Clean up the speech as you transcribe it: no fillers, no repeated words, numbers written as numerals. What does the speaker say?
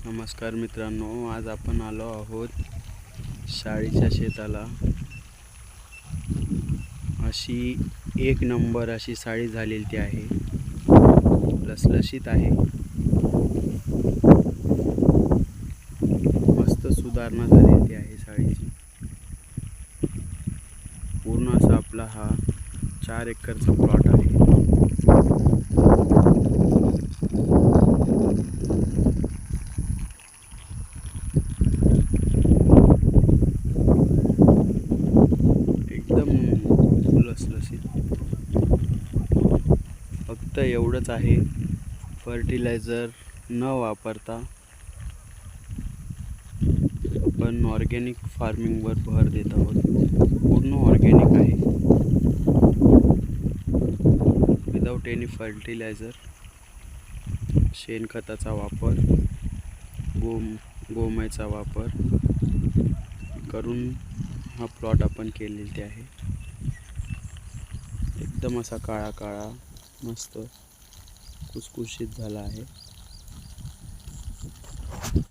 नमस्कार मित्रांनो, आज आपण आलो आहोत शाळेच्या शेताला। अशी एक नंबर अशी साडी झालेली आहे, लसलशीत आहे, मस्त सुधारणा झालेली आहे साडीची। पूर्ण असा आपला हा 4 एकरचा प्लॉट आहे। एकदम लसलशीत। फक्त एवढंच आहे, फर्टिलायझर न वापरता आपण ऑर्गॅनिक फार्मिंगवर भर देत आहोत। पूर्ण ऑर्गॅनिक आहे, विदाउट एनी फर्टिलायझर। शेणखताचा वापर, गोमयाचा वापर करून हा प्लॉट आपण केलेले आहे। एकदम असा काळा काळा मस्त कुसकुशीत झाला आहे।